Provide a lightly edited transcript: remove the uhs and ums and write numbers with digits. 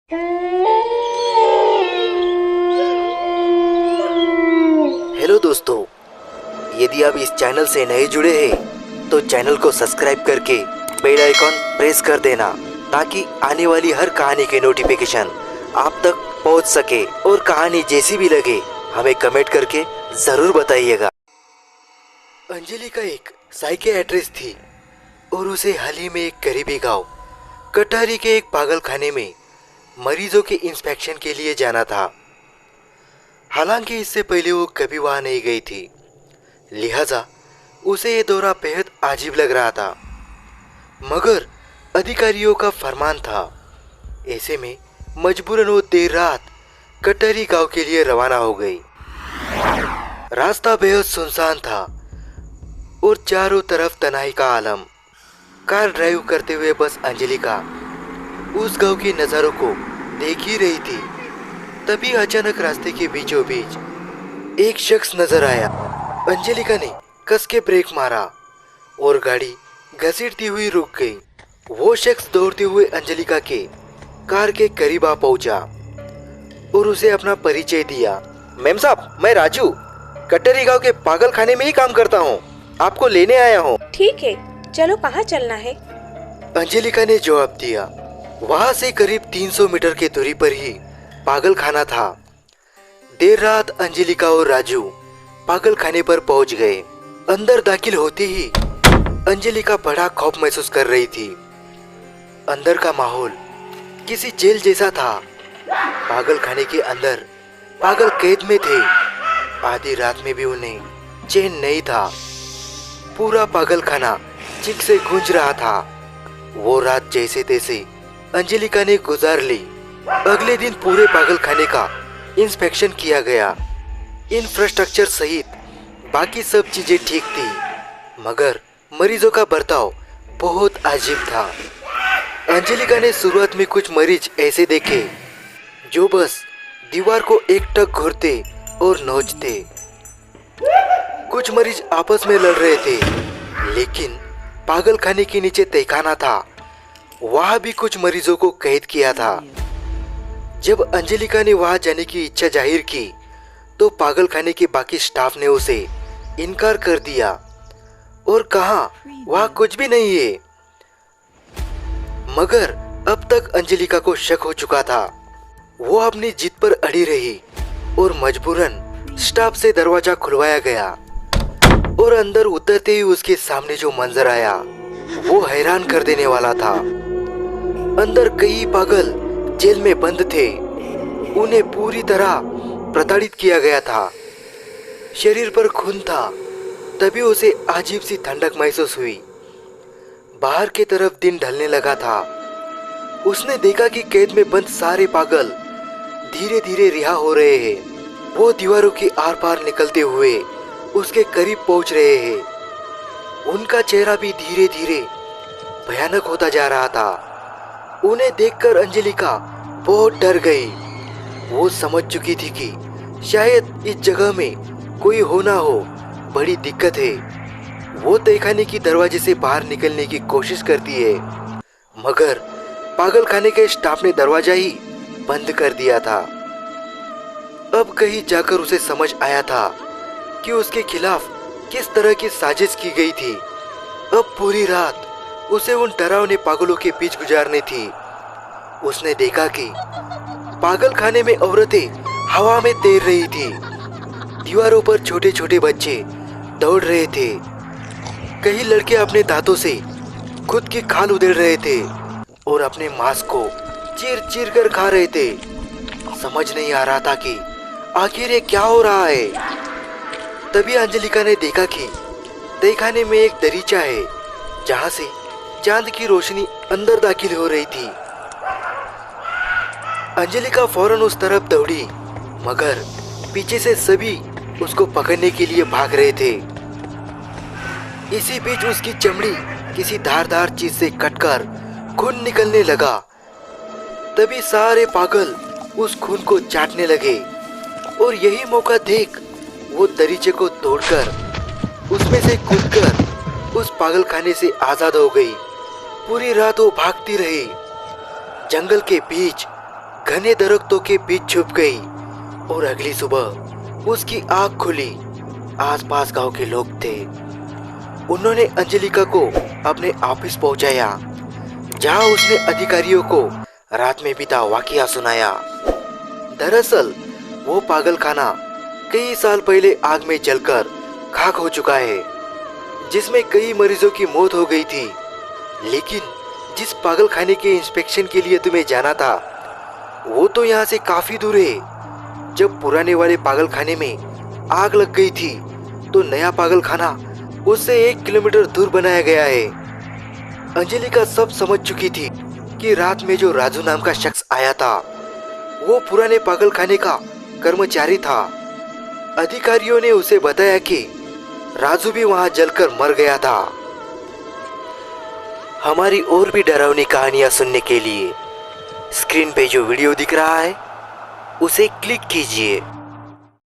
Hello दोस्तों, यदि आप इस चैनल से नए जुड़े हैं तो चैनल को सब्सक्राइब करके बेल आइकॉन प्रेस कर देना ताकि आने वाली हर कहानी के नोटिफिकेशन आप तक पहुंच सके। और कहानी जैसी भी लगे हमें कमेंट करके ज़रूर बताइएगा। अंजलि का एक साइकियाट्रिस्ट थी और उसे हाल ही में एक करीबी गांव कटारी के एक पागलखाने में मरीजों के इंस्पेक्शन के लिए जाना था। हालांकि इससे पहले वो कभी वहां नहीं गई थी, लिहाजा उसे ये दौरा बेहद अजीब लग रहा था। मगर अधिकारियों का फरमान था, ऐसे में मजबूरन वो देर रात कटारी गांव के लिए रवाना हो गई। रास्ता बेहद सुनसान था और चारों तरफ तन्हाई का आलम। कार ड्राइव करते हुए बस अंजलि का उस गांव के नज़ारों को देख ही रही थी। तभी अचानक रास्ते के बीचों बीच एक शख्स नजर आया। अंजलिका ने कस के ब्रेक मारा और गाड़ी घसीटती हुई रुक गई। वो शख्स दौड़ते हुए अंजलिका के कार के करीब आ पहुंचा और उसे अपना परिचय दिया। मैम साहब, मैं राजू कटरी गांव के पागल खाने में ही काम करता हूँ, आपको लेने आया हूँ। ठीक है, चलो कहाँ चलना है? अंजलिका ने जवाब दिया। वहाँ से करीब 300 मीटर की दूरी पर ही पागल खाना था। देर रात अंजलिका और राजू पागल खाने पर पहुंच गए। अंदर दाखिल होते ही अंजलिका बड़ा खौफ महसूस कर रही थी। अंदर का माहौल किसी जेल जैसा था। पागल खाने के अंदर पागल कैद में थे। आधी रात में भी उन्हें चैन नहीं था। पूरा पागल खाना चीख से गूंज रहा था। वो रात जैसे तैसे अंजलिका ने गुजार ली। अगले दिन पूरे पागल खाने का इंस्पेक्शन किया गया। इंफ्रास्ट्रक्चर सहित बाकी सब चीजें ठीक थी, मगर मरीजों का बर्ताव बहुत अजीब था। अंजलिका ने शुरुआत में कुछ मरीज ऐसे देखे जो बस दीवार को एकटक घूरते और नोचते। कुछ मरीज आपस में लड़ रहे थे, लेकिन पागल खाने के नीचे तहखाना था, वहां भी कुछ मरीजों को कैद किया था। जब अंजलिका ने वहां जाने की इच्छा जाहिर की तो पागल खाने के बाकी स्टाफ ने उसे इनकार कर दिया और कहा वहां कुछ भी नहीं है। मगर अब तक अंजलिका को शक हो चुका था। वो अपनी जिद पर अड़ी रही और मजबूरन स्टाफ से दरवाजा खुलवाया गया और अंदर उतरते ही उसके सामने जो मंजर आया वो हैरान कर देने वाला था। अंदर कई पागल जेल में बंद थे। उन्हें पूरी तरह प्रताड़ित किया गया था। शरीर पर खून था। तभी उसे अजीब सी ठंडक महसूस हुई। बाहर की तरफ दिन ढलने लगा था। उसने देखा कि कैद में बंद सारे पागल धीरे धीरे रिहा हो रहे हैं। वो दीवारों के आर पार निकलते हुए उसके करीब पहुंच रहे हैं। उनका चेहरा भी धीरे धीरे भयानक होता जा रहा था। उन्हें देखकर अंजलिका बहुत डर गई। वो समझ चुकी थी कि शायद इस जगह में कोई हो ना हो, बड़ी दिक्कत है। वो तहखाने की दरवाजे से बाहर निकलने की कोशिश करती है, मगर पागल खाने के स्टाफ ने दरवाजा ही बंद कर दिया था। अब कहीं जाकर उसे समझ आया था कि उसके खिलाफ किस तरह की साजिश की गई थी। अब पूरी रात उसे उन डरावने पागलों के बीच गुजारनी थी। उसने देखा कि पागल खाने में औरतें हवा में तैर रही थी। दीवारों पर छोटे छोटे बच्चे दौड़ रहे थे। कई लड़के अपने दांतों से खुद की खाल उधेड़ रहे थे और अपने मांस को चीर चीर कर खा रहे थे। समझ नहीं आ रहा था कि आखिर ये क्या हो रहा है। तभी अंजलिका ने देखा कि तहखाने में एक दरीचा है जहां से चांद की रोशनी अंदर दाखिल हो रही थी। अंजलिका फौरन उस तरफ दौड़ी, मगर पीछे से सभी उसको पकड़ने के लिए भाग रहे थे। इसी बीच उसकी चमड़ी किसी धारदार चीज से कटकर खून निकलने लगा। तभी सारे पागल उस खून को चाटने लगे और यही मौका देख वो दरीचे को तोड़कर उसमें से कूदकर उस पागलखाने से आजाद हो गई। पूरी रात वो भागती रही। जंगल के बीच घने दरख्तों के बीच छुप गई और अगली सुबह उसकी आंख खुली। आसपास गांव के लोग थे। उन्होंने अंजलिका को अपने ऑफिस पहुंचाया, जहां उसने अधिकारियों को रात में बीता वाकया सुनाया। दरअसल वो पागल खाना कई साल पहले आग में जलकर खाक हो चुका है, जिसमें कई मरीजों की मौत हो गई थी। लेकिन जिस पागल खाने के इंस्पेक्शन के लिए तुम्हें जाना था, वो तो यहाँ से काफी दूर है। जब पुराने वाले पागल खाने में आग लग गई थी, तो नया पागल खाना उससे 1 किलोमीटर दूर बनाया गया है। अंजलिका सब समझ चुकी थी कि रात में जो राजू नाम का शख्स आया था, वो पुराने पागल खाने का कर्मचारी था। अधिकारियों ने उसे बताया कि राजू भी वहां जलकर मर गया था। हमारी और भी डरावनी कहानियां सुनने के लिए स्क्रीन पे जो वीडियो दिख रहा है, उसे क्लिक कीजिए।